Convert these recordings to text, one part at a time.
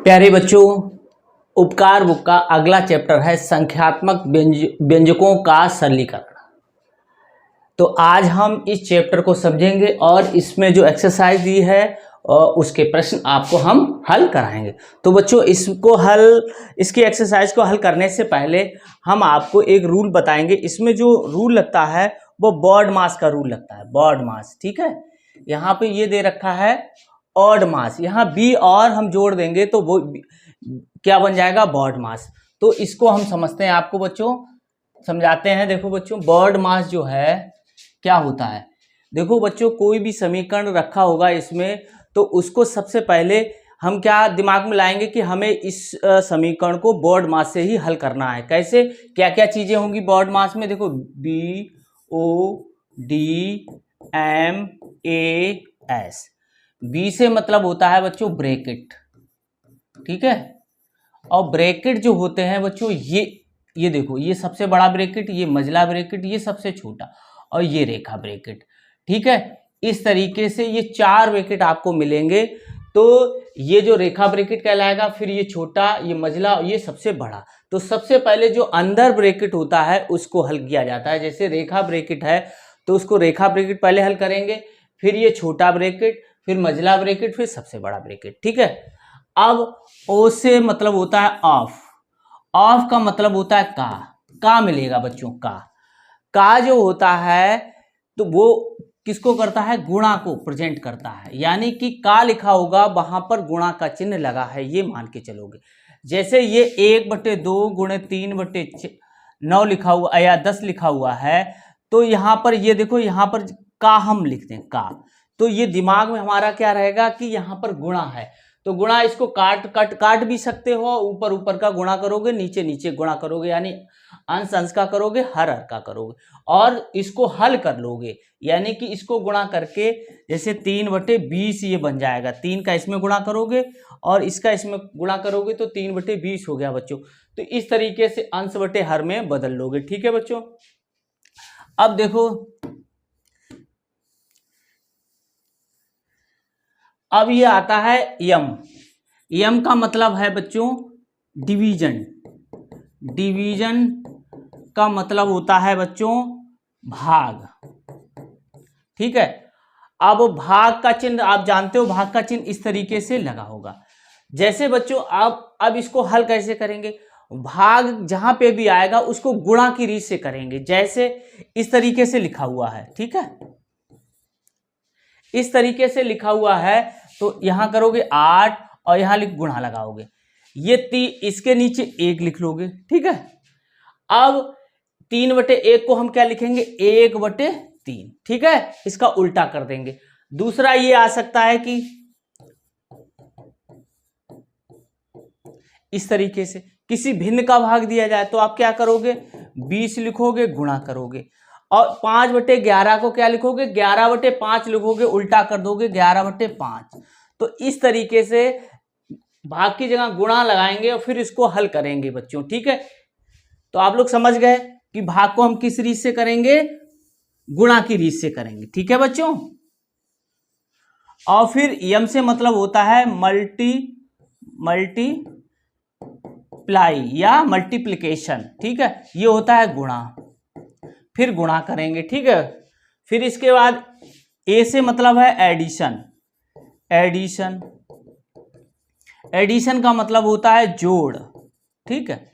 प्यारे बच्चों, उपकार बुक का अगला चैप्टर है संख्यात्मक व्यंजकों का सरलीकरण। तो आज हम इस चैप्टर को समझेंगे और इसमें जो एक्सरसाइज दी है और उसके प्रश्न आपको हम हल कराएंगे। तो बच्चों इसकी एक्सरसाइज को हल करने से पहले हम आपको एक रूल बताएंगे। इसमें जो रूल लगता है वो बॉड मास का रूल लगता है, बॉड मास। ठीक है, यहाँ पे ये दे रखा है ऑड मास, यहाँ बी और हम जोड़ देंगे तो वो क्या बन जाएगा, बॉड मास। तो इसको हम समझते हैं, आपको बच्चों समझाते हैं। देखो बच्चों, बॉड मास जो है क्या होता है। देखो बच्चों, कोई भी समीकरण रखा होगा इसमें, तो उसको सबसे पहले हम क्या दिमाग में लाएंगे कि हमें इस समीकरण को बॉड मास से ही हल करना है। कैसे, क्या क्या चीजें होंगी बॉड मास में। देखो B O D M A S. B से मतलब होता है बच्चों ब्रैकेट, ठीक है। और ब्रैकेट जो होते हैं बच्चों, ये देखो, ये सबसे बड़ा ब्रैकेट, ये मझला ब्रैकेट, ये सबसे छोटा, और ये रेखा ब्रैकेट। ठीक है, इस तरीके से ये चार ब्रैकेट आपको मिलेंगे। तो ये जो रेखा ब्रैकेट कहलाएगा, फिर ये छोटा, ये मझला, ये सबसे बड़ा। तो सबसे पहले जो अंदर ब्रैकेट होता है उसको हल किया जाता है। जैसे रेखा ब्रैकेट है तो उसको रेखा ब्रैकेट पहले हल करेंगे, फिर ये छोटा ब्रैकेट, फिर मझला ब्रैकेट, फिर सबसे बड़ा ब्रैकेट। ठीक है। अब ओ से मतलब होता है ऑफ, ऑफ का मतलब होता है का मिलेगा बच्चों। का जो होता है तो वो किसको करता है, गुणा को प्रेजेंट करता है। यानी कि का लिखा होगा वहां पर गुणा का चिन्ह लगा है, ये मान के चलोगे। जैसे ये 1/2 गुणे 3/9 लिखा हुआ या 10 लिखा हुआ है, तो यहां पर ये देखो, यहां पर का हम लिखते हैं का, तो ये दिमाग में हमारा क्या रहेगा कि यहां पर गुणा है। तो गुणा, इसको काट भी सकते हो, ऊपर ऊपर का गुणा करोगे, नीचे नीचे गुणा करोगे, यानी अंश अंश का करोगे, हर हर का करोगे, और इसको हल कर लोगे। यानी कि इसको गुणा करके जैसे 3/20 ये बन जाएगा। 3 का इसमें गुणा करोगे और इसका इसमें गुणा करोगे तो 3/20 हो गया बच्चों। तो इस तरीके से अंश बटे हर में बदल लोगे। ठीक है बच्चों। अब देखो, अब ये आता है यम। यम का मतलब है बच्चों डिवीजन। डिवीजन का मतलब होता है बच्चों भाग। ठीक है। अब भाग का चिन्ह आप जानते हो, भाग का चिन्ह इस तरीके से लगा होगा। जैसे बच्चों अब इसको हल कैसे करेंगे, भाग जहां पे भी आएगा उसको गुणा की रीत से करेंगे। जैसे इस तरीके से लिखा हुआ है, ठीक है, इस तरीके से लिखा हुआ है, तो यहां करोगे 8 और यहां गुणा लगाओगे, ये इसके नीचे 1 लिख लोगे। ठीक है। अब 3/1 को हम क्या लिखेंगे, 1/3। ठीक है, इसका उल्टा कर देंगे। दूसरा ये आ सकता है कि इस तरीके से किसी भिन्न का भाग दिया जाए तो आप क्या करोगे, 20 लिखोगे, गुणा करोगे, और 5/11 को क्या लिखोगे, 11/5 लिखोगे, उल्टा कर दोगे 11/5। तो इस तरीके से भाग की जगह गुणा लगाएंगे और फिर इसको हल करेंगे बच्चों। ठीक है। तो आप लोग समझ गए कि भाग को हम किस रीत से करेंगे, गुणा की रीत से करेंगे। ठीक है बच्चों। और फिर यम से मतलब होता है मल्टीप्लाई या मल्टीप्लिकेशन। ठीक है, ये होता है गुणा, फिर गुणा करेंगे। ठीक है। फिर इसके बाद ए से मतलब है एडिशन। एडिशन, एडिशन का मतलब होता है जोड़। ठीक है,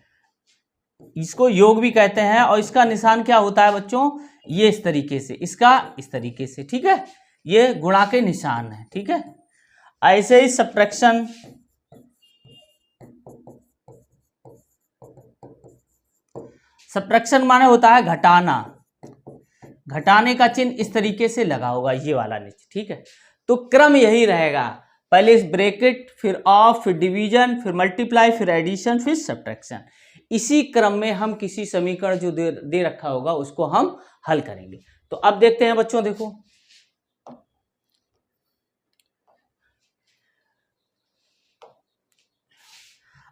इसको योग भी कहते हैं, और इसका निशान क्या होता है बच्चों, ये इस तरीके से, इसका इस तरीके से। ठीक है, ये गुणा के निशान है। ठीक है। ऐसे ही सब्ट्रैक्शन, सब्ट्रैक्शन माने होता है घटाना। घटाने का चिन्ह इस तरीके से लगा होगा, ये वाला नीचे। ठीक है। तो क्रम यही रहेगा, पहले इस ब्रैकेट, फिर ऑफ, फिर डिवीजन, फिर मल्टीप्लाई, फिर एडिशन, फिर सब्ट्रैक्शन। इसी क्रम में हम किसी समीकरण जो दे रखा होगा उसको हम हल करेंगे। तो अब देखते हैं बच्चों, देखो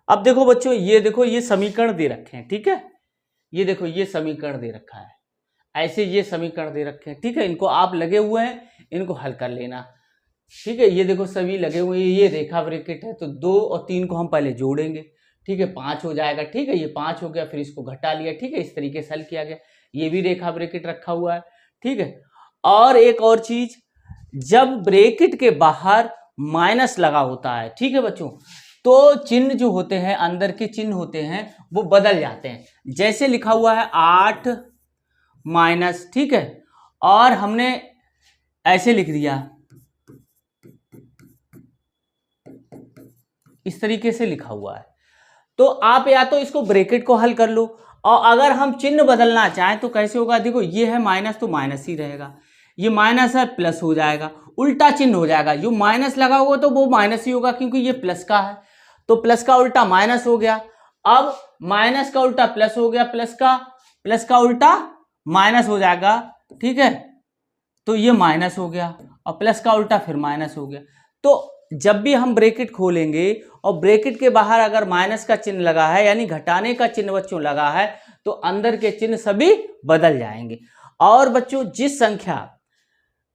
अब देखो बच्चों, ये देखो, ये समीकरण दे रखे हैं। ठीक है, ये देखो, ये समीकरण दे रखा है, ऐसे ये समीकरण दे रखे हैं। ठीक है, इनको आप लगे हुए हैं, इनको हल कर लेना। ठीक है, ये देखो सभी लगे हुए, ये रेखा ब्रैकेट है, तो 2 और 3 को हम पहले जोड़ेंगे, ठीक है, 5 हो जाएगा, ठीक है, ये 5 हो गया, फिर इसको घटा लिया, ठीक है, इस तरीके से हल किया गया। ये भी रेखा ब्रैकेट रखा हुआ है, ठीक है। और एक और चीज, जब ब्रैकेट के बाहर माइनस लगा होता है, ठीक है बच्चों, तो चिन्ह जो होते हैं, अंदर के चिन्ह होते हैं, वो बदल जाते हैं। जैसे लिखा हुआ है 8 माइनस, ठीक है, और हमने ऐसे लिख दिया, इस तरीके से लिखा हुआ है, तो आप या तो इसको ब्रैकेट को हल कर लो, और अगर हम चिन्ह बदलना चाहें तो कैसे होगा, देखो ये है माइनस तो माइनस ही रहेगा, ये माइनस है प्लस हो जाएगा, उल्टा चिन्ह हो जाएगा, जो माइनस लगा होगा तो वो माइनस ही होगा क्योंकि ये प्लस का है, तो प्लस का उल्टा माइनस हो गया। अब माइनस का उल्टा प्लस हो गया, प्लस का उल्टा माइनस हो जाएगा, ठीक है, तो ये माइनस हो गया, और प्लस का उल्टा फिर माइनस हो गया। तो जब भी हम ब्रैकेट खोलेंगे और ब्रैकेट के बाहर अगर माइनस का चिन्ह लगा है, यानी घटाने का चिन्ह बच्चों लगा है, तो अंदर के चिन्ह सभी बदल जाएंगे। और बच्चों, जिस संख्या,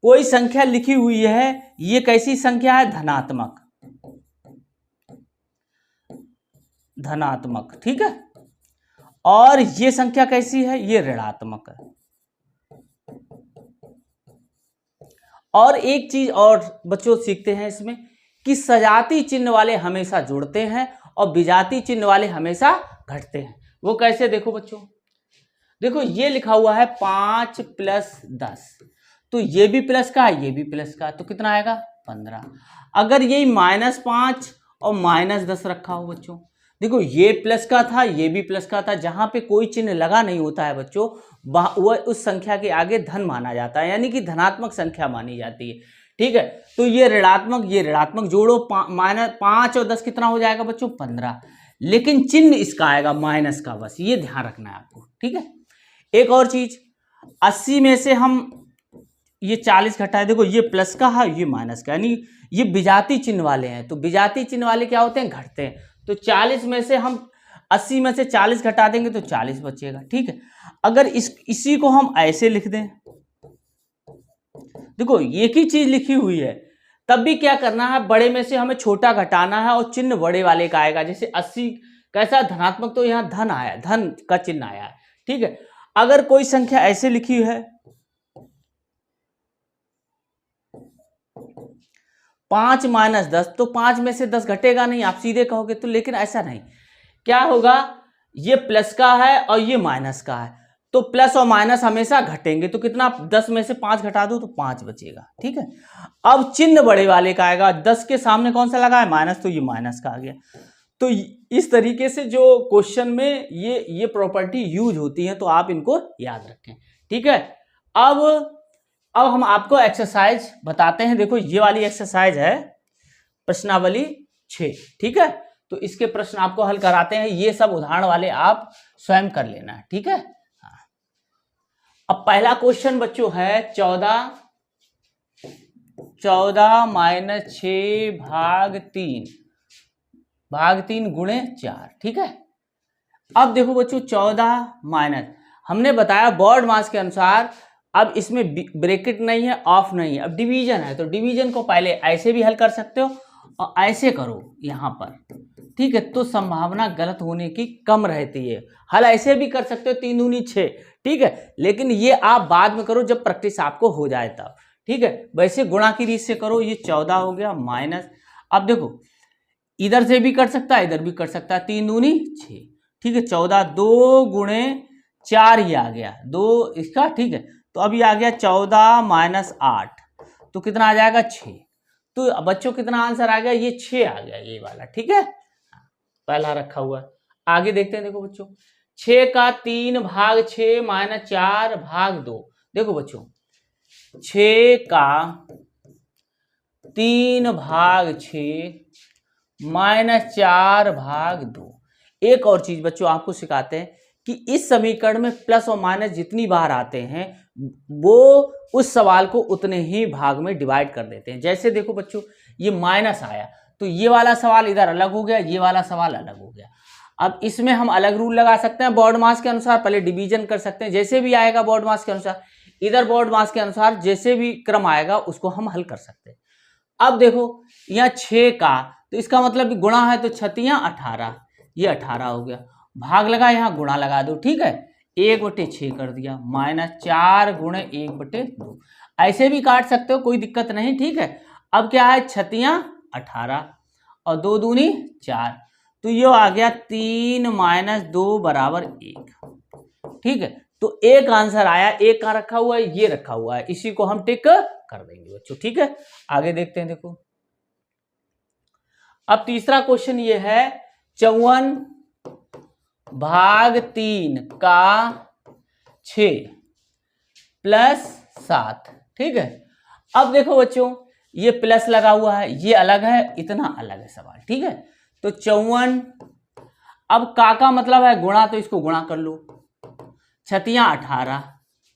कोई संख्या लिखी हुई है, ये कैसी संख्या है, धनात्मक, धनात्मक, ठीक है, और ये संख्या कैसी है, ये ऋणात्मक है। और एक चीज और बच्चों सीखते हैं इसमें, कि सजाती चिन्ह वाले हमेशा जुड़ते हैं और विजाती चिन्ह वाले हमेशा घटते हैं। वो कैसे, देखो बच्चों, देखो ये लिखा हुआ है 5 + 10, तो ये भी प्लस का है, ये भी प्लस का है, तो कितना आएगा, 15। अगर यही -5 और -10 रखा हो बच्चों, देखो ये प्लस का था, ये भी प्लस का था, जहां पे कोई चिन्ह लगा नहीं होता है बच्चों, वह उस संख्या के आगे धन माना जाता है, यानी कि धनात्मक संख्या मानी जाती है, ठीक है। तो ये ऋणात्मक जोड़ो, -5 और 10 कितना हो जाएगा बच्चों, 15, लेकिन चिन्ह इसका आएगा माइनस का, बस ये ध्यान रखना है आपको, ठीक है। एक और चीज, 80 में से हम ये 40 घटाए, देखो ये प्लस का है, ये माइनस का, यानी ये विजाती चिन्ह वाले हैं, तो विजाती चिन्ह वाले क्या होते हैं, घटते हैं। तो 40 में से हम 80 में से 40 घटा देंगे तो 40 बचेगा, ठीक है। अगर इसी को हम ऐसे लिख दें, देखो एक ही चीज लिखी हुई है, तब भी क्या करना है, बड़े में से हमें छोटा घटाना है और चिन्ह बड़े वाले का आएगा। जैसे 80 कैसा धनात्मक, तो यहाँ धन आया, धन का चिन्ह आया है, ठीक है। अगर कोई संख्या ऐसे लिखी है 5 - 10, तो 5 में से 10 घटेगा नहीं, आप सीधे कहोगे तो, लेकिन ऐसा नहीं, क्या होगा, ये प्लस का है और ये माइनस का है, तो प्लस और माइनस हमेशा घटेंगे, तो कितना, 10 में से 5 घटा दो तो 5 बचेगा, ठीक है। अब चिन्ह बड़े वाले का आएगा, 10 के सामने कौन सा लगा है, माइनस, तो ये माइनस का आ गया। तो इस तरीके से जो क्वेश्चन में ये प्रॉपर्टी यूज होती है, तो आप इनको याद रखें, ठीक है। अब हम आपको एक्सरसाइज बताते हैं। देखो ये वाली एक्सरसाइज है प्रश्नावली 6, ठीक है, तो इसके प्रश्न आपको हल कराते हैं, ये सब उदाहरण वाले आप स्वयं कर लेना है, ठीक है। अब पहला क्वेश्चन बच्चों है 14 - 6 भाग 3 गुणे 4, ठीक है। अब देखो बच्चों 14 माइनस, हमने बताया बोर्ड मास के अनुसार, अब इसमें ब्रैकेट नहीं है, ऑफ नहीं है, अब डिवीजन है, तो डिवीजन को पहले ऐसे भी हल कर सकते हो और ऐसे करो यहाँ पर, ठीक है, तो संभावना गलत होने की कम रहती है। हल ऐसे भी कर सकते हो, 3 दूनी 6, ठीक है, लेकिन ये आप बाद में करो जब प्रैक्टिस आपको हो जाए तब, ठीक है। वैसे गुणा की रीत से करो, ये 14 हो गया माइनस, अब देखो इधर से भी कर सकता है, इधर भी कर सकता है, 3 दूनी 6, ठीक है, 14, 2 गुणे 4 ही आ गया, 2 इसका, ठीक है, तो अभी आ गया 14 - 8, तो कितना आ जाएगा 6, तो बच्चों कितना आंसर आ गया, ये 6 आ गया, ये वाला, ठीक है, पहला रखा हुआ है। आगे देखते हैं, देखो बच्चों 6 का 3 भाग 6 - 4 भाग 2, देखो बच्चों 6 का 3 भाग 6 - 4 भाग 2। एक और चीज बच्चों आपको सिखाते हैं कि इस समीकरण में प्लस और माइनस जितनी बार आते हैं, वो उस सवाल को उतने ही भाग में डिवाइड कर देते हैं। जैसे देखो बच्चों ये माइनस आया, तो ये वाला सवाल इधर अलग हो गया, ये वाला सवाल अलग हो गया। अब इसमें हम अलग रूल लगा सकते हैं बोर्ड मास के अनुसार, पहले डिवीजन कर सकते हैं, जैसे भी आएगा बोर्ड मास के अनुसार, इधर बोर्ड मास के अनुसार जैसे भी क्रम आएगा उसको हम हल कर सकते हैं। अब देखो यहाँ 6 का, तो इसका मतलब कि गुणा है तो 6 18, ये 18 हो गया। भाग लगा, यहाँ गुणा लगा दो, ठीक है। 1/6 कर दिया, -4 गुणे 1/2। ऐसे भी काट सकते हो, कोई दिक्कत नहीं, ठीक है। अब क्या है, 6 18 और 2 दूनी 4, तो ये आ गया 3 - 2 = 1, ठीक है। तो एक आंसर आया, एक कहाँ रखा हुआ है, ये रखा हुआ है, इसी को हम टिक कर देंगे बच्चों, ठीक है। आगे देखते हैं, देखो अब तीसरा क्वेश्चन ये है 54/3 का 6 + 7, ठीक है। अब देखो बच्चों, ये प्लस लगा हुआ है, ये अलग है, इतना अलग है सवाल, ठीक है। तो 54, अब का मतलब है गुणा, तो इसको गुणा कर लो, 6 18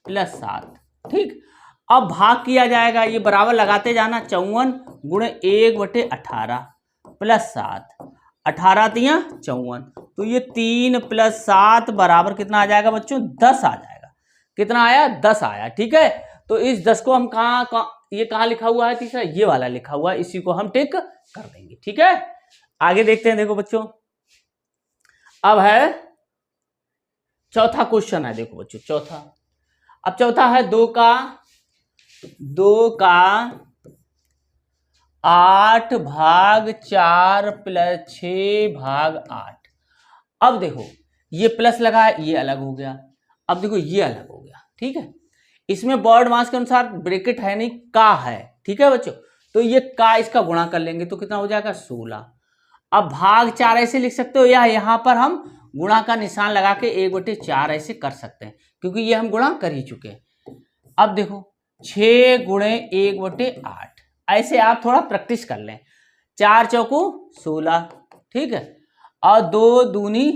+ 7, ठीक। अब भाग किया जाएगा, ये बराबर लगाते जाना, 54 गुणे 1/18 + 7, 18 तियां 54, तो ये 3 + 7 बराबर कितना आ जाएगा बच्चों, 10 आ जाएगा। कितना आया, 10 आया, ठीक है। तो इस 10 को हम कहाँ ये कहाँ लिखा हुआ है, तीसरा ये वाला लिखा हुआ है, इसी को हम टिक कर देंगे, ठीक है। आगे देखते हैं, देखो बच्चों अब है चौथा क्वेश्चन है, देखो बच्चों चौथा। अब चौथा है 2 का 8/4 + 6/8। अब देखो ये प्लस लगा है, ये अलग हो गया, अब देखो ये अलग हो गया, ठीक है। इसमें बॉर्ड मास के अनुसार ब्रैकेट है नहीं, का है, ठीक है बच्चों। तो ये का इसका गुणा कर लेंगे तो कितना हो जाएगा, 16। अब भाग 4 ऐसे लिख सकते हो, या यहां पर हम गुणा का निशान लगा के 1/4 ऐसे कर सकते हैं, क्योंकि ये हम गुणा कर ही चुके हैं। अब देखो 6 गुणे 1/8, ऐसे आप थोड़ा प्रैक्टिस कर लें। 4 चौको 16, ठीक है, और 2 दूनी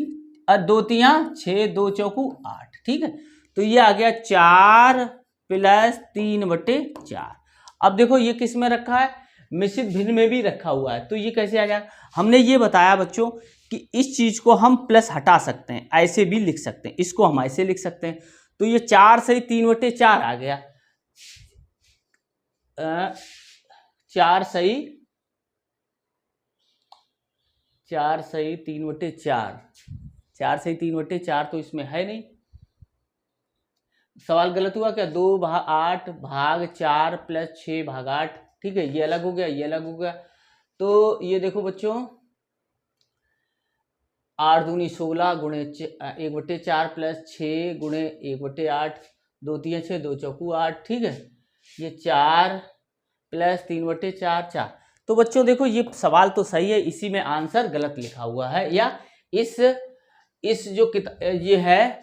2 तियां 6, 2 चौको 8, ठीक है। तो ये आ गया 4 + 3/4। अब देखो ये किस में रखा है, मिश्रित भिन्न में भी रखा हुआ है, तो ये कैसे आ जाएगा। हमने ये बताया बच्चों कि इस चीज को हम प्लस हटा सकते हैं, ऐसे भी लिख सकते हैं, इसको हम ऐसे लिख सकते हैं। तो ये 4 सही 3/4 आ गया, 4 सही 3/4, 4 सही 3/4 तो इसमें है नहीं, सवाल गलत हुआ क्या। 2/8/4 + 6/8, ठीक है, ये अलग हो गया, ये अलग हो गया। तो ये देखो बच्चों 8 दूनी 16 गुणे 1/4 + 6 गुणे 1/8, 2 तियां 6, 2 चौकू 8, ठीक है। ये 4 + 3/4 4। तो बच्चों देखो ये सवाल तो सही है, इसी में आंसर गलत लिखा हुआ है, या इस जो ये है,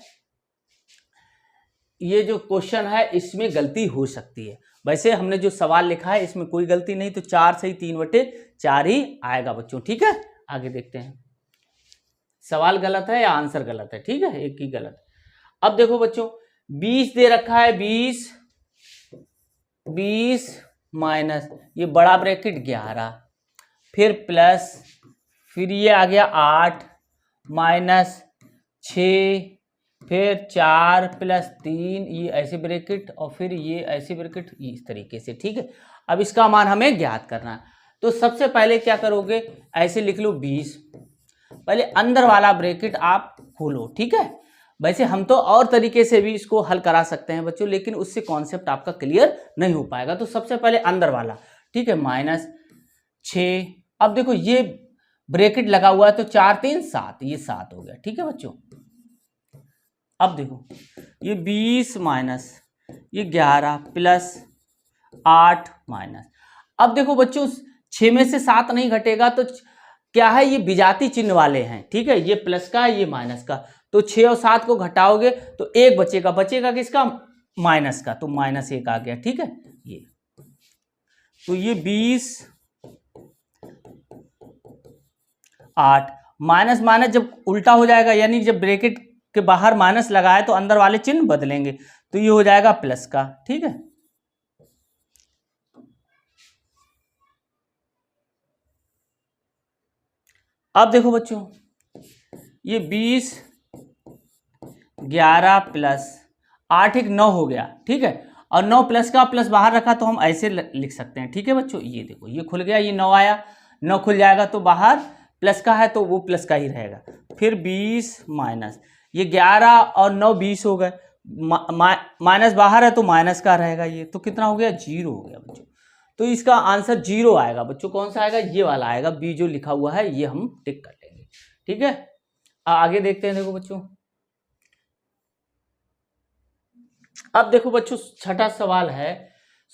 ये जो क्वेश्चन है इसमें गलती हो सकती है। वैसे हमने जो सवाल लिखा है इसमें कोई गलती नहीं, तो 4 सही 3/4 ही आएगा बच्चों, ठीक है। आगे देखते हैं, सवाल गलत है या आंसर गलत है, ठीक है, एक ही गलत। अब देखो बच्चों 20 दे रखा है, 20 माइनस ये बड़ा ब्रैकेट 11, फिर प्लस, फिर ये आ गया 8 माइनस 6, फिर 4 + 3, ये ऐसे ब्रैकेट, और फिर ये ऐसे ब्रैकेट, इस तरीके से, ठीक है। अब इसका मान हमें ज्ञात करना है, तो सबसे पहले क्या करोगे, ऐसे लिख लो 20, पहले अंदर वाला ब्रैकेट आप खोलो, ठीक है। वैसे हम तो और तरीके से भी इसको हल करा सकते हैं बच्चों, लेकिन उससे कॉन्सेप्ट आपका क्लियर नहीं हो पाएगा। तो सबसे पहले अंदर वाला, ठीक है, -6। अब देखो ये ब्रैकेट लगा हुआ है, तो 4 3 7, ये 7 हो गया, ठीक है बच्चों। अब देखो ये 20 माइनस ये 11 प्लस 8 माइनस, अब देखो बच्चों 6 में से 7 नहीं घटेगा, तो क्या है, ये विजाती चिन्ह वाले हैं, ठीक है, ये प्लस का ये माइनस का, तो 6 और 7 को घटाओगे तो 1 बचेगा, बचेगा किसका, माइनस का, तो -1 आ गया, ठीक है। ये तो ये 20 8 माइनस माइनस जब उल्टा हो जाएगा, यानी जब ब्रैकेट के बाहर माइनस लगाए तो अंदर वाले चिन्ह बदलेंगे, तो ये हो जाएगा प्लस का, ठीक है। अब देखो बच्चों ये 20 11 प्लस 8 1 9 हो गया, ठीक है। और 9 प्लस का प्लस बाहर रखा तो हम ऐसे लिख सकते हैं। ठीक है बच्चों, ये देखो ये खुल गया, ये 9 आया, 9 खुल जाएगा तो बाहर प्लस का है तो वो प्लस का ही रहेगा। फिर 20 माइनस, ये 11 और 9 20 हो गए, माइनस बाहर है तो माइनस का रहेगा, ये तो कितना हो गया 0 हो गया बच्चों। तो इसका आंसर 0 आएगा बच्चों। कौन सा आएगा? ये वाला आएगा, बी जो लिखा हुआ है ये हम टिक कर लेंगे। ठीक है, आगे देखते हैं। देखो बच्चों, अब देखो बच्चों छठा सवाल है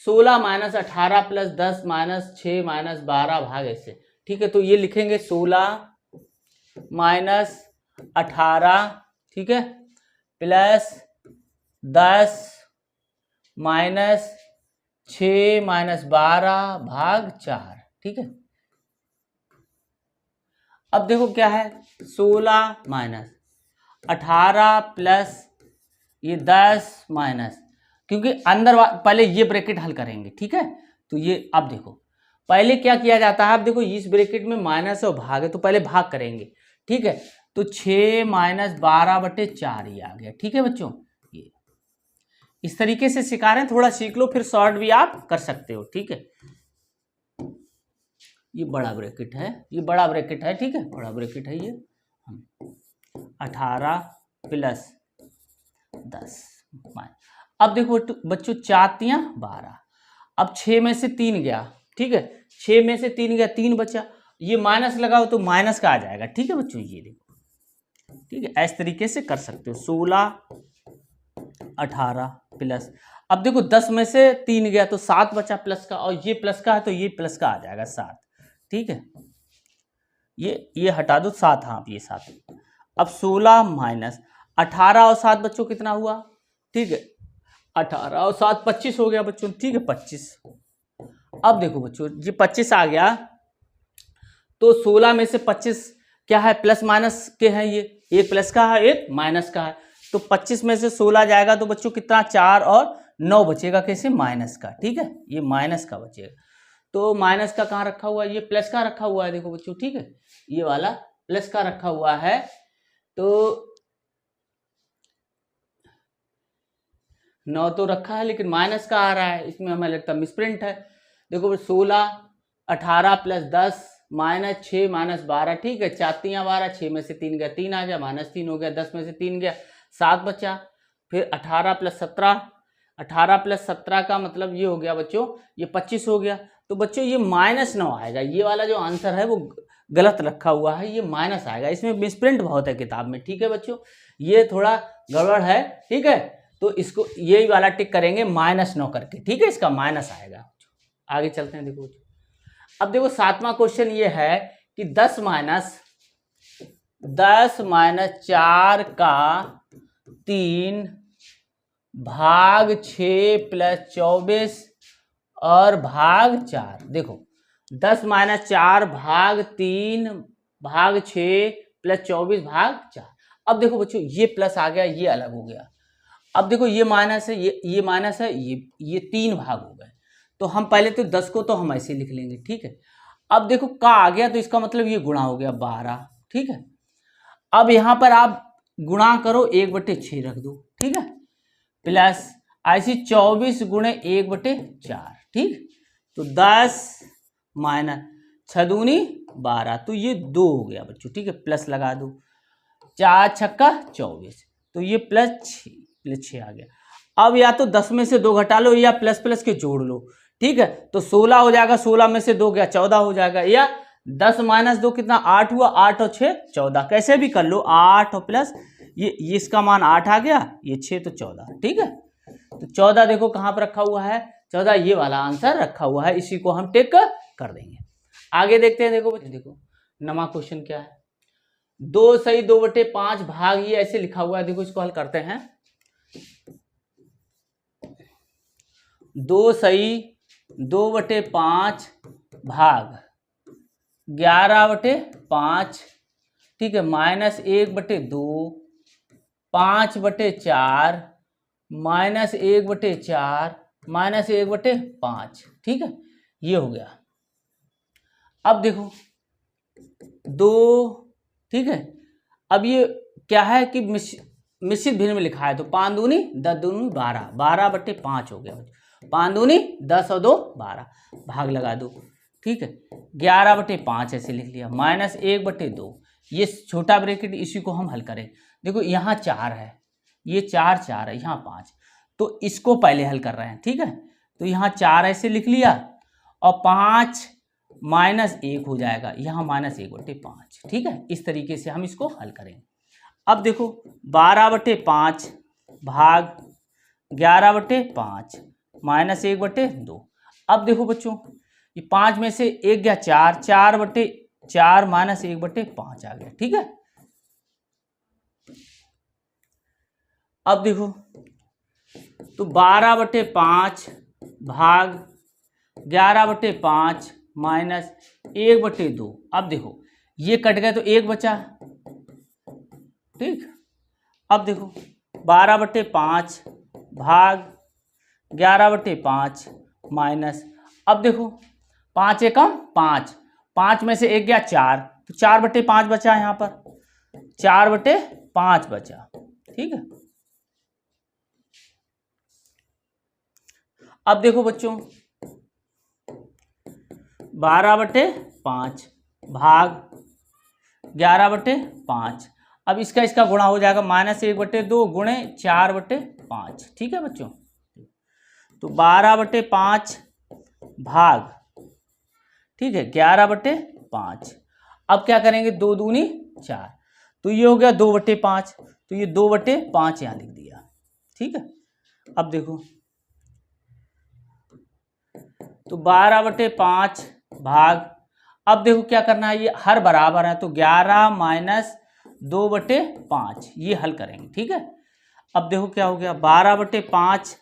16 माइनस 18 प्लस 10 माइनस 6 माइनस 12 भाग ऐसे। ठीक है, तो ये लिखेंगे 16 माइनस 18, ठीक है, प्लस 10 माइनस 6 माइनस 12 भाग 4। ठीक है, अब देखो क्या है, 16 माइनस 18 प्लस ये 10 माइनस, क्योंकि अंदर पहले ये ब्रैकेट हल करेंगे। ठीक है, तो ये अब देखो पहले क्या किया जाता है, अब देखो इस ब्रैकेट में माइनस और भाग है तो पहले भाग करेंगे। ठीक है, तो 6 माइनस 12/4 ये आ गया। ठीक है बच्चों, ये इस तरीके से सिखा रहे हैं, थोड़ा सीख लो, फिर शॉर्ट भी आप कर सकते हो। ठीक है, ये बड़ा ब्रैकेट है, ये बड़ा ब्रैकेट है। ठीक है, बड़ा ब्रैकेट है ये 18 प्लस 10। अब देखो बच्चों 4 तियां 12, अब 6 में से 3 गया। ठीक है, 6 में से 3 गया, 3 बचा, ये माइनस लगाओ तो माइनस का आ जाएगा। ठीक है बच्चों, ये देखो। ठीक है, इस तरीके से कर सकते हो, 16 18 प्लस, अब देखो 10 में से 3 गया तो 7 बचा प्लस का, और ये प्लस का है तो ये प्लस का आ जाएगा 7। ठीक है, ये हटा दो 7, हाँ ये 7। अब 16 माइनस 18 और 7 बच्चों कितना हुआ? ठीक है, 18 और 7 25 हो गया बच्चों। ठीक है, 25। अब देखो बच्चों ये 25 आ गया तो 16 में से 25 क्या है, प्लस माइनस के हैं, ये एक प्लस का है एक माइनस का है, तो 25 में से 16 जाएगा तो बच्चों कितना, 4 और 9 बचेगा, कैसे, माइनस का। ठीक है, ये माइनस का बचेगा, तो माइनस का कहाँ रखा हुआ है, ये प्लस का रखा हुआ है। देखो बच्चों, ठीक है, ये वाला प्लस का रखा हुआ है, तो 9 तो रखा है लेकिन माइनस का आ रहा है, इसमें हमें लगता है मिसप्रिंट है। देखो 16 18 प्लस 10 माइनस 6 माइनस 12। ठीक है, 4 तियां 12, 6 में से 3 गया, 3 आ गया, माइनस 3 हो गया, 10 में से 3 गया, 7 बचा। फिर 18 प्लस 17, 18 प्लस 17 का मतलब ये हो गया बच्चों, ये 25 हो गया। तो बच्चों ये -9 आएगा, ये वाला जो आंसर है वो गलत रखा हुआ है, ये माइनस आएगा, इसमें मिसप्रिंट बहुत है किताब में। ठीक है बच्चों, ये थोड़ा गड़बड़ है। ठीक है, तो इसको यही वाला टिक करेंगे -9 करके। ठीक है, इसका माइनस आएगा। आगे चलते हैं। देखो अब देखो 7वां क्वेश्चन ये है कि 10 माइनस 4 का 3 भाग 6 प्लस 24 और भाग 4। देखो 10 माइनस 4 भाग 3 भाग 6 प्लस 24 भाग 4। अब देखो बच्चों ये प्लस आ गया, ये अलग हो गया। अब देखो ये माइनस है, ये माइनस है, ये 3 भाग हो गए, तो हम पहले तो 10 को तो हम ऐसे लिख लेंगे। ठीक है, अब देखो का आ गया तो इसका मतलब ये गुणा हो गया 12। ठीक है, अब यहां पर आप गुणा करो 1/6 रख दो। ठीक है, प्लस ऐसी 24 गुणे 1/4। ठीक, तो 10 माइनस 6 दूनी 12, तो ये 2 हो गया बच्चों। ठीक है, प्लस लगा दो, 4 छक्का 24, तो ये +6 आ गया। अब या तो 10 में से 2 घटा लो या प्लस प्लस के जोड़ लो। ठीक है, तो 16 हो जाएगा, 16 में से 2 गया 14 हो जाएगा, या 10 माइनस 2 कितना, 8 हुआ, 8 और 6 14, कैसे भी कर लो, 8 और प्लस ये इसका मान 8 आ गया, ये 6 तो 14। ठीक है, तो 14 देखो कहां पर रखा हुआ है, 14 ये वाला आंसर रखा हुआ है, इसी को हम टिक कर देंगे। आगे देखते हैं। देखो बच्चे, देखो नवा क्वेश्चन क्या है, 2 सही 2/5 भाग, ये ऐसे लिखा हुआ है। देखो इसको हल करते हैं। 2 सही 2/5 भाग 11/5। ठीक है, -1/2 5/4 -1/4 -1/5। ठीक है, ये हो गया। अब देखो 2, ठीक है, अब ये क्या है कि मिश्रित भिन्न में लिखा है तो 5 दूनी 10 दूनी 12, 12/5 हो गया बच्चों। 5 दूनी 10 और 2 12, भाग लगा दो, ठीक है। 11/5 ऐसे लिख लिया, -1/2, ये छोटा ब्रैकेट, इसी को हम हल करें। देखो यहाँ 4 है, ये 4 4 है, यहाँ 5, तो इसको पहले हल कर रहे हैं, ठीक है। तो यहाँ 4 ऐसे लिख लिया और 5 -1 हो जाएगा, यहाँ -1/5, ठीक है। इस तरीके से हम इसको हल करेंगे। अब देखो 12/5 भाग 11/5 -1/2। अब देखो बच्चों ये 5 में से 1 गया 4, 4/4 -1/5 आ गया, ठीक है। अब देखो तो 12/5 भाग 11/5 -1/2। अब देखो ये कट गया तो 1 बचा, ठीक। अब देखो 12/5 भाग 11/5 माइनस, अब देखो 5 एकम 5, 5 में से 1 गया 4, तो 4/5 बचा, यहाँ पर 4/5 बचा, ठीक है। अब देखो बच्चों 12/5 भाग 11/5, अब इसका गुणा हो जाएगा -1/2 गुणे 4/5, ठीक है बच्चों। तो 12/5 भाग, ठीक है, 11/5। अब क्या करेंगे, 2 दूनी 4, तो ये हो गया 2/5, तो ये 2/5 यहाँ लिख दिया, ठीक है। अब देखो तो 12/5 भाग, अब देखो क्या करना है, ये हर बराबर है तो 11 - 2/5 ये हल करेंगे, ठीक है। अब देखो क्या हो गया, 12/5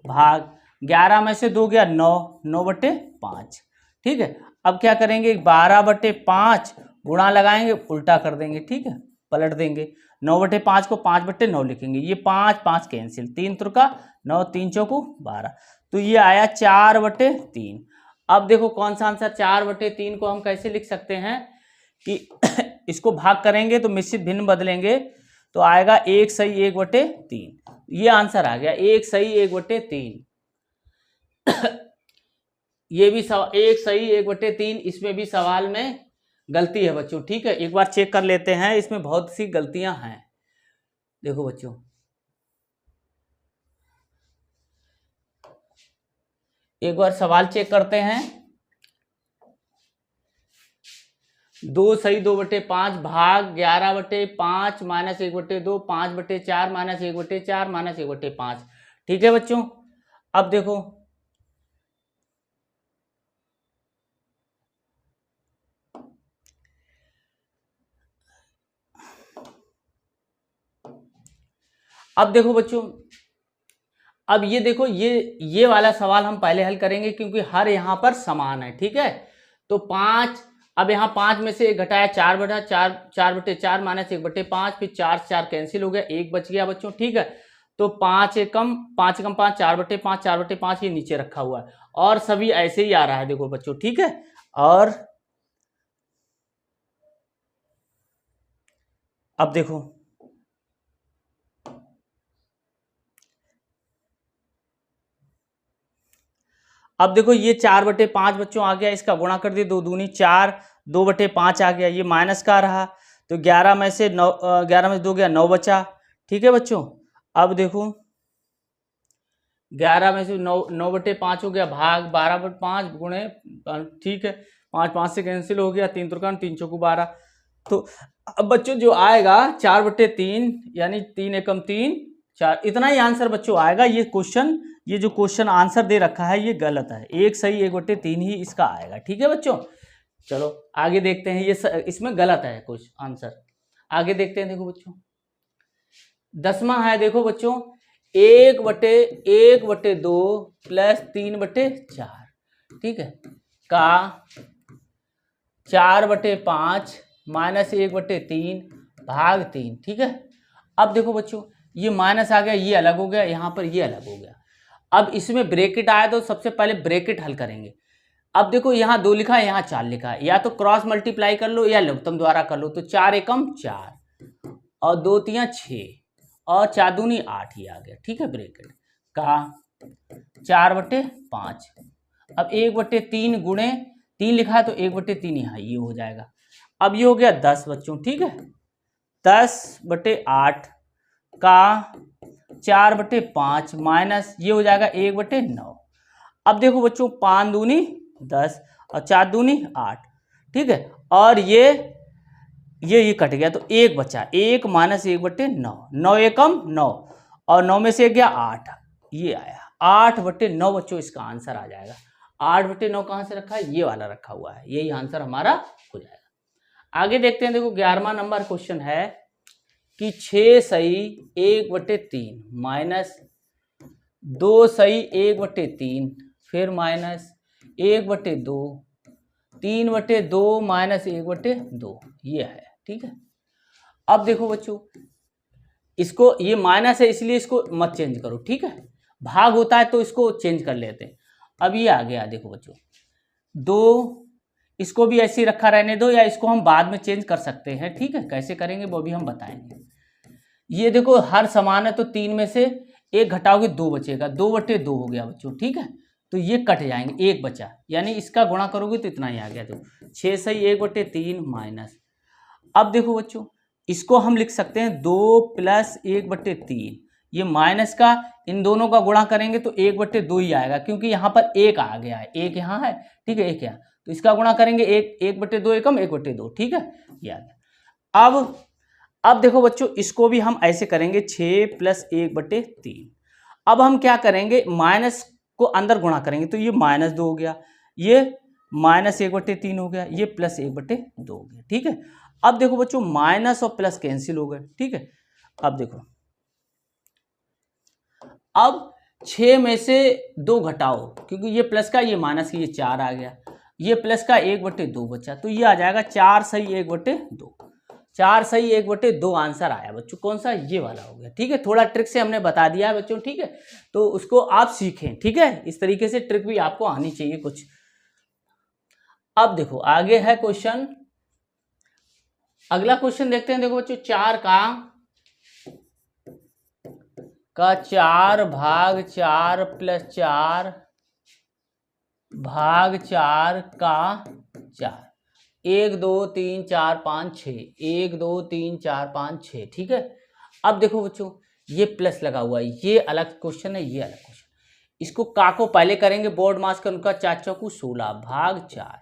भाग 11 में से 2 गया 9, 9/5, ठीक है। अब क्या करेंगे, 12/5 गुणा लगाएंगे, उल्टा कर देंगे, ठीक है, पलट देंगे। 9/5 को 5/9 लिखेंगे, ये 5 5 कैंसिल, 3 त्रिका 9, 3 चौको 12, तो ये आया 4/3। अब देखो कौन सा आंसर, 4/3 को हम कैसे लिख सकते हैं कि इसको भाग करेंगे तो मिश्रित भिन्न बदलेंगे तो आएगा 1 सही 1/3, ये आंसर आ गया 1 सही 1/3। ये भी 1 सही 1/3, इसमें भी सवाल में गलती है बच्चों, ठीक है। एक बार चेक कर लेते हैं, इसमें बहुत सी गलतियां हैं। देखो बच्चों एक बार सवाल चेक करते हैं, 2 सही 2/5 भाग 11/5 -1/2, 5/4 -1/4 -1/5, ठीक है बच्चों। अब देखो बच्चों, अब ये देखो ये वाला सवाल हम पहले हल करेंगे क्योंकि हर यहाँ पर समान है, ठीक है। तो 5, अब यहाँ 5 में से 1 घटाया 4/4, 4/4 -1/5, फिर 4 4 कैंसिल हो गया, 1 बच गया बच्चों, ठीक है। तो 5 एकम 5 4/5, 4/5 ये नीचे रखा हुआ है और सभी ऐसे ही आ रहा है, देखो बच्चों, ठीक है। और अब देखो ये 4/5 बच्चों आ गया, इसका गुणा कर दिए, 2 दूनी 4, 2/5 आ गया, ये माइनस का रहा, तो 11 में से 9, 11 में से 2 गया 9 बचा, ठीक है बच्चों। अब देखो 11 में से 9/5 हो गया, भाग 12/5 गुणे, ठीक है, 5 5 से कैंसिल हो गया, 3 त्रिका 3 चौको 12, तो अब बच्चों जो आएगा 4/3 यानी 3 एकम 3 4, इतना ही आंसर बच्चों आएगा। ये जो क्वेश्चन आंसर दे रखा है ये गलत है, 1 सही 1/3 ही इसका आएगा, ठीक है बच्चों। चलो आगे देखते हैं, ये इसमें गलत है कुछ आंसर, आगे देखते हैं। देखो बच्चों 10वां है, देखो बच्चों 1/1/2 प्लस 3/4, ठीक है, का 4/5 -1/3 भाग 3, ठीक है। अब देखो बच्चों ये माइनस आ गया, ये अलग हो गया, यहाँ पर ये अलग हो गया। अब इसमें ब्रैकेट आया तो सबसे पहले ब्रैकेट हल करेंगे। अब देखो यहाँ 2 लिखा है, यहाँ 4 लिखा है, या तो क्रॉस मल्टीप्लाई कर लो या लघुत्तम द्वारा कर लो, तो 4 एकम 4 और 2 तियां 6 और 4 दूनी 8 ही आ गया, ठीक है, ब्रैकेट का 4/5। अब 1/3 गुणे 3 लिखा है तो 1/3 यहाँ ये हो जाएगा। अब ये हो गया 10 बच्चों, ठीक है, 10/8 का 4/5 माइनस ये हो जाएगा 1/9। अब देखो बच्चों 5 दूनी 10 और 4 दूनी 8, ठीक है, और ये कट गया तो 1 बचा, 1 माइनस 1/9, 9 एकम 9 और 9 में से गया 8, ये आया 8/9 बच्चों, इसका आंसर आ जाएगा। 8/9 कहाँ से रखा है, ये वाला रखा हुआ है, यही आंसर हमारा हो जाएगा। आगे देखते हैं, देखो 11वां नंबर क्वेश्चन है कि 6 सही 1/3 माइनस 2 सही 1/3 फिर माइनस 1/2 3/2 माइनस 1/2 ये है, ठीक है। अब देखो बच्चों इसको, ये माइनस है इसलिए इसको मत चेंज करो, ठीक है, भाग होता है तो इसको चेंज कर लेते हैं। अब ये आ गया, देखो बच्चों 2, इसको भी ऐसे ही रखा रहने दो या इसको हम बाद में चेंज कर सकते हैं, ठीक है, कैसे करेंगे वो भी हम बताएंगे। ये देखो हर समान है तो 3 में से 1 घटाओगे 2 बचेगा, 2/2 हो गया बच्चों, ठीक है, तो ये कट जाएंगे, 1 बचा, यानी इसका गुणा करोगे तो इतना ही आ गया, देखो 6 सही 1/3 माइनस। अब देखो बच्चों इसको हम लिख सकते हैं 2 + 1/3, ये माइनस का इन दोनों का गुणा करेंगे तो 1/2 ही आएगा, क्योंकि यहाँ पर 1 आ गया है, 1 यहाँ है, ठीक है, 1 यहाँ, तो इसका गुणा करेंगे 1/2 एकम 1/2, ठीक है, ये आ गया। अब देखो बच्चों इसको भी हम ऐसे करेंगे 6 + 1/3। अब हम क्या करेंगे, माइनस को अंदर गुणा करेंगे तो ये -2 हो गया, ये -1/3 हो गया, ये +1/2 हो गया, ठीक है। अब देखो बच्चों माइनस और प्लस कैंसिल हो गए, ठीक है। अब देखो, अब 6 में से 2 घटाओ, क्योंकि ये प्लस का ये माइनस का ये 4 आ गया, ये प्लस का 1/2 बचा, तो ये आ जाएगा 4 सही 1/2, 4 सही 1/2 आंसर आया बच्चों, कौन सा, ये वाला हो गया, ठीक है। थोड़ा ट्रिक से हमने बता दिया है बच्चों, ठीक है, तो उसको आप सीखें, ठीक है, इस तरीके से ट्रिक भी आपको आनी चाहिए कुछ। अब देखो आगे है क्वेश्चन, अगला क्वेश्चन देखते हैं। देखो बच्चों 4 का 4 भाग 4 + 4 भाग 4 का 4, 1 2 3 4 5 6, 1 2 3 4 5 6, ठीक है। अब देखो बच्चों ये प्लस लगा हुआ है, ये अलग क्वेश्चन है, ये अलग क्वेश्चन, इसको का को पहले करेंगे, बोर्ड मास का उनका 4 चौकू 16 भाग 4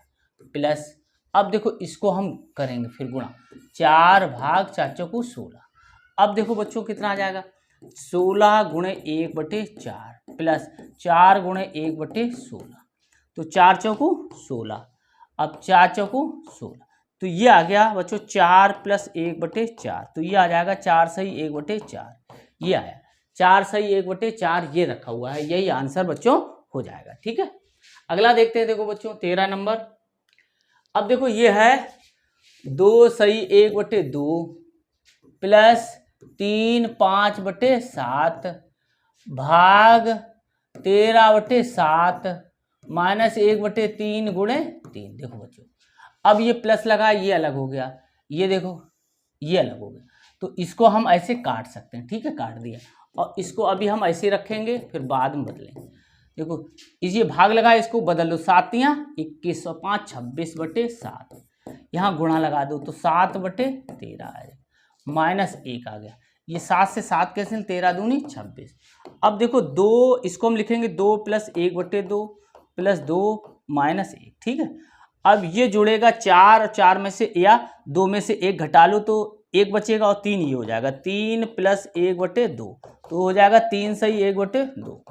प्लस, अब देखो इसको हम करेंगे फिर गुणा, 4 भाग 4 चौकू 16। अब देखो बच्चों कितना आ जाएगा, 16 गुणे 1/4 प्लस 4 गुणे 1/16, तो 4 चौकू 16, अब 4 चौकू 16, तो ये आ गया बच्चों 4 + 1/4, तो ये आ जाएगा 4 सही 1/4, ये आया 4 सही 1/4, ये रखा हुआ है, यही आंसर बच्चों हो जाएगा, ठीक है। अगला देखते हैं, देखो बच्चों 13 नंबर। अब देखो ये है 2 सही 1/2 प्लस 3 5/7 भाग 13/7 माइनस 1/3 गुणे 3। देखो बच्चों अब ये प्लस लगा, ये अलग हो गया, ये देखो ये अलग हो गया, तो इसको हम ऐसे काट सकते हैं, ठीक है, काट दिया, और इसको अभी हम ऐसे रखेंगे फिर बाद में बदलेंगे। देखो ये भाग लगा, इसको बदल दो, 7 × 21 और 5 26/7, यहाँ गुणा लगा दो तो 7/13 आ जाएगा, -1 आ गया, ये 7 से 7 कैंसिल, 13 दूनी 26। अब देखो 2, इसको हम लिखेंगे 2 + 1/2 प्लस 2 -1, ठीक है। अब ये जुड़ेगा 4 और 4 में से या 2 में से 1 घटा लो तो 1 बचेगा और 3 ये हो जाएगा, 3 + 1/2 तो हो जाएगा 3 सही 1/2,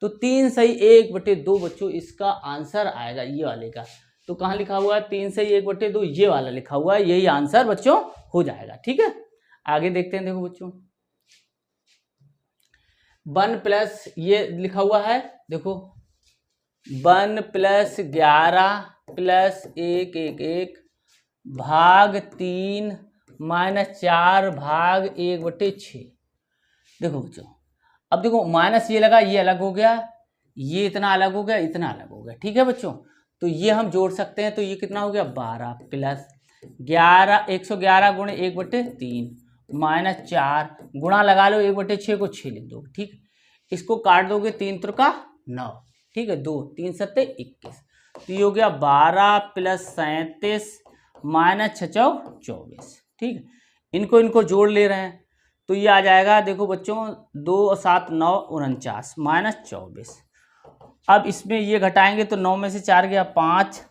तो 3 सही 1/2 बच्चों इसका आंसर आएगा, ये वाले का। तो कहाँ लिखा हुआ है 3 सही 1/2, ये वाला लिखा हुआ है, यही आंसर बच्चों हो जाएगा, ठीक है। आगे देखते हैं, देखो बच्चों 1 प्लस ये लिखा हुआ है, देखो 1 + 11 + 1 1 1 भाग 3 -4 भाग 1/6। देखो बच्चों अब देखो माइनस ये लगा, ये अलग हो गया, ये इतना अलग हो गया, इतना अलग हो गया, ठीक है बच्चों। तो ये हम जोड़ सकते हैं, तो ये कितना हो गया 12 प्लस 11 111 गुणे 1/3 -4 गुणा लगा लो 1/6 को 6 लिख दो, ठीक। इसको काट दोगे 3 त्रिका 9, ठीक है, 2 3 7 21, तो ये हो गया 12 + 37 - 6 24, ठीक है। इनको जोड़ ले रहे हैं तो ये आ जाएगा, देखो बच्चों 2 और 7 9 49 -24। अब इसमें ये घटाएंगे तो 9 में से 4 गया 5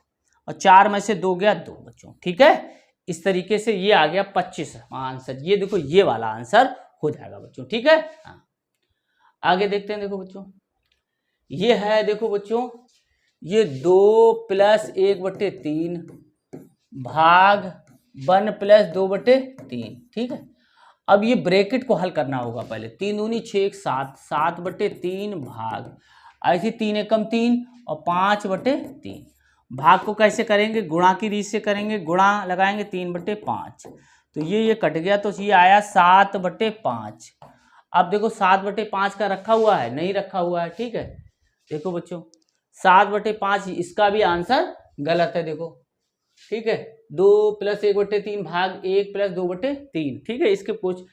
और 4 में से 2 गया 2 बच्चों, ठीक है। इस तरीके से ये आ गया 25 आंसर। ये देखो ये वाला आंसर हो जाएगा बच्चों, ठीक है। हाँ, आगे देखते हैं। देखो बच्चों ये है, देखो बच्चों ये 2 + 1/3 भाग 1 + 2/3, ठीक है। अब ये ब्रैकेट को हल करना होगा पहले। 3 दूनी 6 7 7/3 भाग, ऐसे 3 एकम 3 और 5/3। भाग को कैसे करेंगे, गुणा की रीत से करेंगे, गुणा लगाएंगे 3/5, तो ये कट गया, तो ये आया 7/5। अब देखो 7/5 का रखा हुआ है, नहीं रखा हुआ है, ठीक है। देखो बच्चों 7/5 इसका भी आंसर गलत है, देखो, ठीक है। 2 + 1/3 भाग 1 + 2/3, ठीक है। इसके कुछ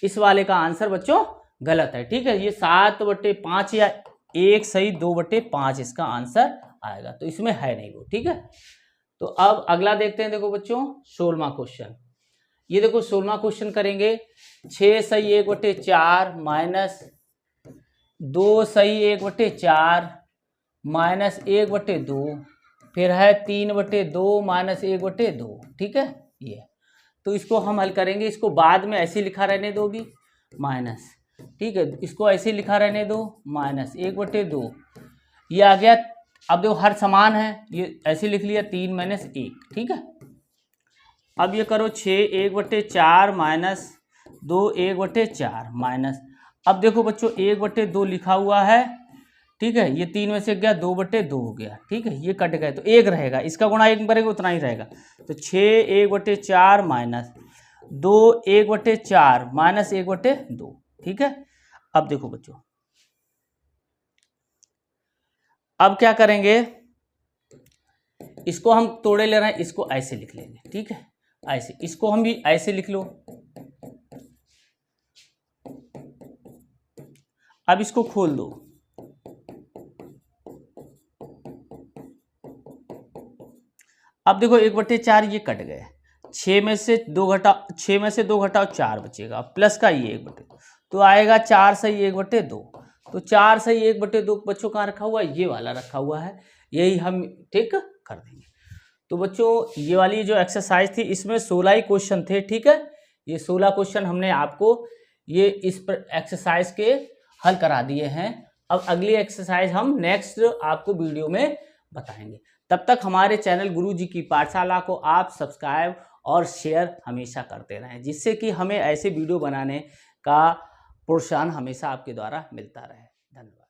इस वाले का आंसर बच्चों गलत है, ठीक है। ये 7/5 या 1 सही 2/5 इसका आंसर आएगा, तो इसमें है नहीं वो, ठीक है। तो अब अगला देखते हैं। देखो बच्चों 16वां क्वेश्चन, ये देखो 16वां क्वेश्चन करेंगे। 6 सही 1/4 - 2 सही 1/4 -1/2, फिर है 3/2 -1/2, ठीक है। ये तो इसको हम हल करेंगे। इसको बाद में ऐसे लिखा रहने दोगी माइनस, ठीक है। इसको ऐसे लिखा रहने दो -1/2, ये आ गया। अब देखो हर समान है, ये ऐसे लिख लिया 3 - 1, ठीक है। अब ये करो 6 1/4 - 2 1/4 माइनस, अब देखो बच्चों 1/2 लिखा हुआ है, ठीक है। ये 3 में से गया 2/2 हो गया, ठीक है। ये कट गए तो 1 रहेगा, इसका गुणा 1 करेगा उतना ही रहेगा, तो 6 1/4 - 2 1/4 -1/2, ठीक है। अब देखो बच्चों अब क्या करेंगे, इसको हम तोड़े ले रहे हैं, इसको ऐसे लिख लेंगे, ठीक है। ऐसे, इसको हम भी ऐसे लिख लो। अब इसको खोल दो, अब देखो 1/4 ये कट गए, 6 में से 2 घटाओ, 6 में से 2 घटाओ 4 बचेगा, प्लस का ये 1/2, तो आएगा 4 सही 1/2, तो 4 सही 1/2 बच्चों कहाँ रखा हुआ है, ये वाला रखा हुआ है, यही हम ठीक कर देंगे। तो बच्चों ये वाली जो एक्सरसाइज थी इसमें 16 ही क्वेश्चन थे, ठीक है। ये 16 क्वेश्चन हमने आपको ये इस एक्सरसाइज के हल करा दिए हैं। अब अगली एक्सरसाइज हम नेक्स्ट आपको वीडियो में बताएंगे। तब तक हमारे चैनल गुरुजी की पाठशाला को आप सब्सक्राइब और शेयर हमेशा करते रहें, जिससे कि हमें ऐसे वीडियो बनाने का प्रोत्साहन हमेशा आपके द्वारा मिलता रहे। धन्यवाद।